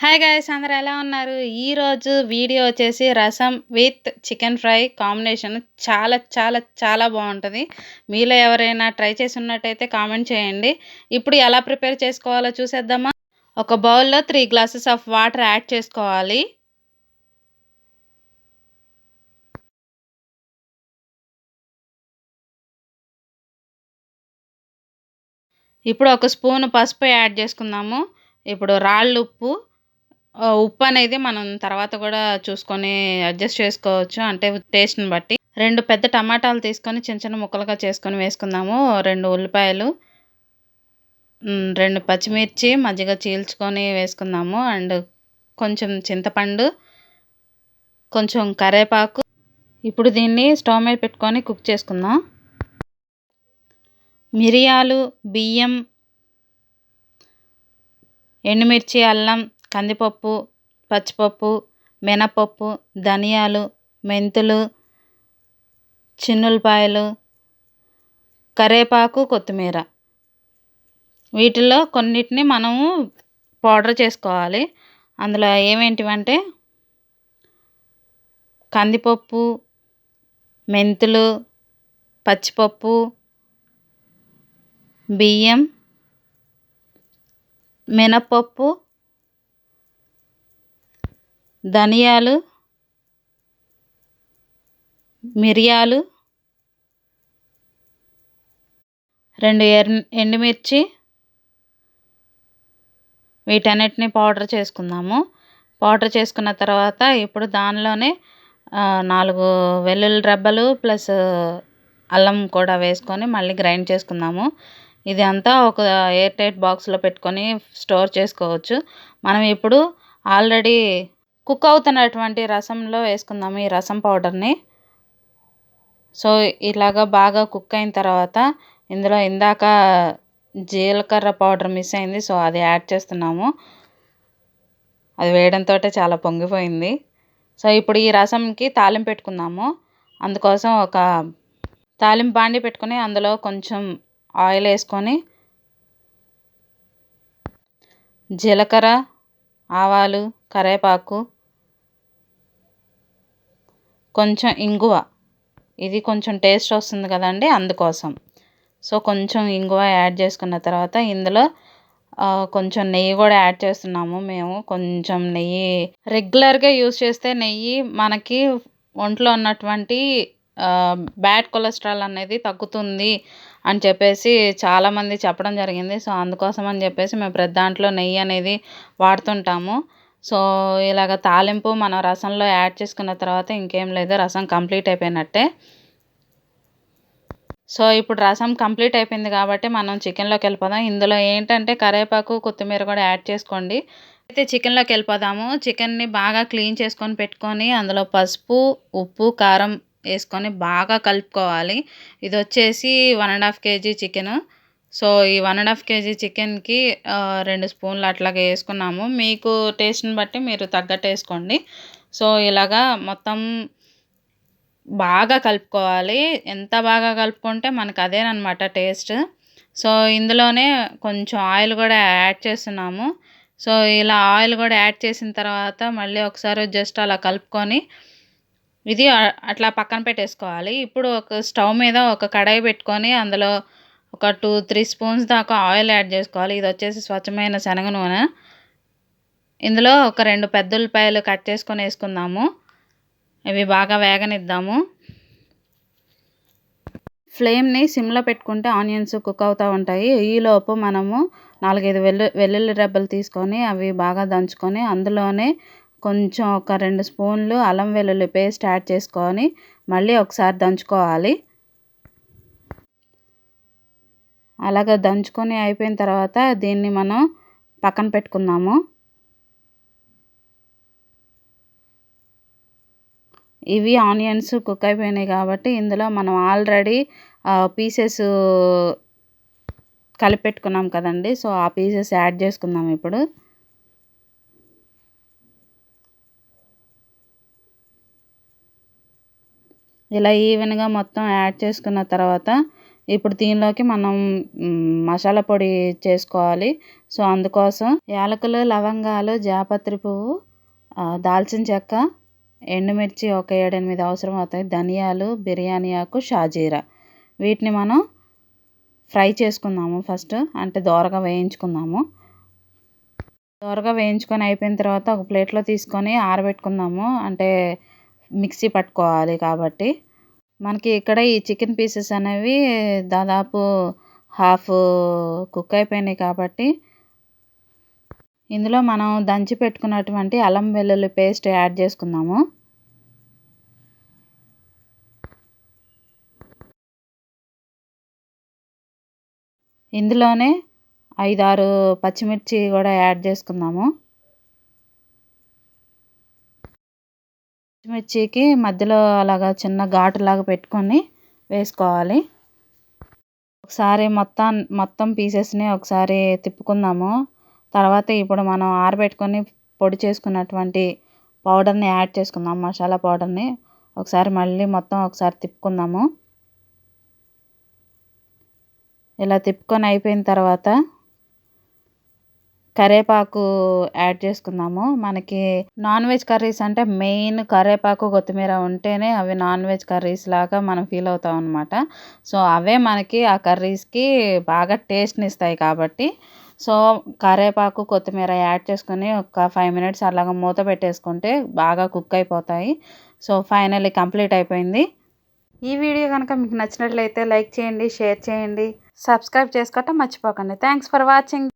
Hi guys, అందరూ ఎలా ఉన్నారు? ఈరోజు వీడియో వచ్చేసి రసం విత్ చికెన్ ఫ్రై కాంబినేషన్ చాలా చాలా చాలా బాగుంటుంది. మీలో ఎవరైనా ట్రై చేసి ఉన్నట్టయితే కామెంట్ చేయండి. ఇప్పుడు ఎలా ప్రిపేర్ చేసుకోవాలో చూసేద్దామా? ఒక బౌల్లో 3 గ్లాసెస్ ఆఫ్ వాటర్ యాడ్ చేసుకోవాలి. ఇప్పుడు ఒక స్పూన్ పసుపు యాడ్ చేసుకుందాము. ఇప్పుడు రాళ్ళు ఉప్పు అనేది మనం తర్వాత కూడా చూసుకొని అడ్జస్ట్ చేసుకోవచ్చు, అంటే టేస్ట్ని బట్టి. 2 పెద్ద టమాటాలు తీసుకొని చిన్న చిన్న ముక్కలుగా చేసుకొని వేసుకుందాము. 2 ఉల్లిపాయలు, 2 పచ్చిమిర్చి మజ్జిగ చీల్చుకొని వేసుకుందాము. అండ్ కొంచెం చింతపండు, కొంచెం కరివేపాకు. ఇప్పుడు దీన్ని స్టవ్ మీద పెట్టుకొని కుక్ చేసుకుందాం. మిరియాలు, బియ్యం, ఎండుమిర్చి, అల్లం, కందిపప్పు, పచ్చిపప్పు, మినపప్పు, ధనియాలు, మెంతులు, చిన్నులపాయలు, కరివేపాకు, కొత్తిమీర. వీటిల్లో కొన్నిటిని మనము పౌడర్ చేసుకోవాలి. అందులో ఏమేంటివంటే కందిపప్పు, మెంతులు, పచ్చిపప్పు, బియ్యం, మినపప్పు, ధనియాలు, మిరియాలు, 2 ఎండుమిర్చి. వీటన్నిటిని పౌడర్ చేసుకుందాము. పౌడర్ చేసుకున్న తర్వాత ఇప్పుడు దానిలోనే 4 వెల్లుల్లి రెబ్బలు ప్లస్ అల్లం కూడా వేసుకొని మళ్ళీ గ్రైండ్ చేసుకుందాము. ఇది అంతా ఒక ఎయిర్ టైట్ బాక్స్లో పెట్టుకొని స్టోర్ చేసుకోవచ్చు. మనం ఇప్పుడు ఆల్రెడీ కుక్ అవుతున్నటువంటి రసంలో వేసుకుందాము ఈ రసం పౌడర్ని. సో ఇలాగా బాగా కుక్ అయిన తర్వాత ఇందులో ఇందాక జీలకర్ర పౌడర్ మిస్ అయింది, సో అది యాడ్ చేస్తున్నాము. అది వేయడంతో చాలా పొంగిపోయింది. సో ఇప్పుడు ఈ రసంకి తాలింపు పెట్టుకుందాము. అందుకోసం ఒక తాలింపు బాండి పెట్టుకొని అందులో కొంచెం ఆయిల్ వేసుకొని జీలకర్ర, ఆవాలు, కరివేపాకు, కొంచెం ఇంగువ. ఇది కొంచెం టేస్ట్ వస్తుంది కదండి, అందుకోసం. సో కొంచెం ఇంగువ యాడ్ చేసుకున్న తర్వాత ఇందులో కొంచెం నెయ్యి కూడా యాడ్ చేస్తున్నాము మేము. కొంచెం నెయ్యి రెగ్యులర్గా యూస్ చేస్తే నెయ్యి మనకి ఒంట్లో ఉన్నటువంటి బ్యాడ్ కొలెస్ట్రాల్ అనేది తగ్గుతుంది అని చెప్పేసి చాలామంది చెప్పడం జరిగింది. సో అందుకోసం అని చెప్పేసి మేము ప్రతి దాంట్లో నెయ్యి అనేది వాడుతుంటాము. సో ఇలాగ తాలింపు మనం రసంలో యాడ్ చేసుకున్న తర్వాత ఇంకేం లేదు, రసం కంప్లీట్ అయిపోయినట్టే. సో ఇప్పుడు రసం కంప్లీట్ అయిపోయింది కాబట్టి మనం చికెన్లోకి వెళ్ళిపోదాం. ఇందులో ఏంటంటే కరివేపాకు, కొత్తిమీర కూడా యాడ్ చేసుకోండి. అయితే చికెన్లోకి వెళ్ళిపోదాము. చికెన్ని బాగా క్లీన్ చేసుకొని పెట్టుకొని అందులో పసుపు, ఉప్పు, కారం వేసుకొని బాగా కలుపుకోవాలి. ఇది వచ్చేసి 1.5 kg చికెను. సో ఈ 1.5 kg చికెన్కి 2 స్పూన్లు అట్లాగే వేసుకున్నాము. మీకు టేస్ట్ని బట్టి మీరు తగ్గట్టు వేసుకోండి. సో ఇలాగా మొత్తం బాగా కలుపుకోవాలి. ఎంత బాగా కలుపుకుంటే మనకు అదేనమాట టేస్ట్. సో ఇందులోనే కొంచెం ఆయిల్ కూడా యాడ్ చేస్తున్నాము. సో ఇలా ఆయిల్ కూడా యాడ్ చేసిన తర్వాత మళ్ళీ ఒకసారి జస్ట్ అలా కలుపుకొని ఇది అట్లా పక్కన పెట్టేసుకోవాలి. ఇప్పుడు ఒక స్టవ్ మీద ఒక కడాయి పెట్టుకొని అందులో ఒక 2-3 స్పూన్స్ దాకా ఆయిల్ యాడ్ చేసుకోవాలి. ఇది వచ్చేసి స్వచ్ఛమైన శనగ నూనె. ఇందులో ఒక 2 పెద్ద ఉల్లిపాయలు కట్ చేసుకొని వేసుకుందాము. ఇవి బాగా వేగనిద్దాము. ఫ్లేమ్ని సిమ్లో పెట్టుకుంటే ఆనియన్స్ కుక్ అవుతూ ఉంటాయి. ఈలోపు మనము 4-5 వెల్లుల్లి రెబ్బలు తీసుకొని అవి బాగా దంచుకొని అందులోనే కొంచెం ఒక 2 స్పూన్లు అల్లం వెల్లుల్లి పేస్ట్ యాడ్ చేసుకొని మళ్ళీ ఒకసారి దంచుకోవాలి. అలాగ దంచుకొని అయిపోయిన తర్వాత దీన్ని మనం పక్కన పెట్టుకుందాము. ఇవి ఆనియన్స్ కుక్ అయిపోయినాయి కాబట్టి ఇందులో మనం ఆల్రెడీ పీసెస్ కలిపెట్టుకున్నాం కదండి, సో ఆ పీసెస్ యాడ్ చేసుకుందాం ఇప్పుడు. ఇలా ఈవెన్గా మొత్తం యాడ్ చేసుకున్న తర్వాత ఇప్పుడు దీనిలోకి మనం మసాలా పొడి చేసుకోవాలి. సో, అందుకోసం యాలకులు, లవంగాలు, జాపత్రి పువ్వు, దాల్చిన చెక్క, ఎండుమిర్చి ఒక 7, 8 అవసరం అవుతాయి. ధనియాలు, బిర్యానీ ఆకు, షాజీరా వీటిని మనం ఫ్రై చేసుకుందాము ఫస్ట్. అంటే దోరగా వేయించుకుందాము. దోరగా వేయించుకొని అయిపోయిన తర్వాత ఒక ప్లేట్లో తీసుకొని ఆరబెట్టుకుందాము. అంటే మిక్సీ పట్టుకోవాలి కాబట్టి. మనకి ఇక్కడ ఈ చికెన్ పీసెస్ అనేవి దాదాపు హాఫ్ కుక్ అయిపోయినాయి కాబట్టి ఇందులో మనం దంచి పెట్టుకున్నటువంటి అల్లం వెల్లుల్లి పేస్ట్ యాడ్ చేసుకుందాము. ఇందులోనే 5, 6 పచ్చిమిర్చి కూడా యాడ్ చేసుకుందాము. పచ్చిమిర్చికి మధ్యలో అలాగా చిన్న ఘాటులాగా పెట్టుకొని వేసుకోవాలి. ఒకసారి మొత్తం పీసెస్ని ఒకసారి తిప్పుకుందాము. తర్వాత ఇప్పుడు మనం ఆరబెట్టుకొని పొడి చేసుకున్నటువంటి పౌడర్ని యాడ్ చేసుకుందాం. మసాలా పౌడర్ని ఒకసారి మళ్ళీ మొత్తం ఒకసారి తిప్పుకుందాము. ఇలా తిప్పుకొని అయిపోయిన తర్వాత కరివేపాకు యాడ్ చేసుకుందాము. మనకి నాన్ వెజ్ కర్రీస్ అంటే మెయిన్ కరివేపాకు, కొత్తిమీర ఉంటేనే అవి నాన్ వెజ్ కర్రీస్ లాగా మనం ఫీల్ అవుతాం అనమాట. సో, అవే మనకి ఆ కర్రీస్కి బాగా టేస్ట్ని ఇస్తాయి కాబట్టి సో, కరివేపాకు, కొత్తిమీర యాడ్ చేసుకొని ఒక 5 మినిట్స్ అలాగా మూత పెట్టేసుకుంటే బాగా కుక్ అయిపోతాయి. సో, ఫైనల్లీ కంప్లీట్ అయిపోయింది. ఈ వీడియో కనుక మీకు నచ్చినట్లయితే లైక్ చేయండి, షేర్ చేయండి, సబ్స్క్రైబ్ చేసుకోవటం మర్చిపోకండి. Thanks for watching.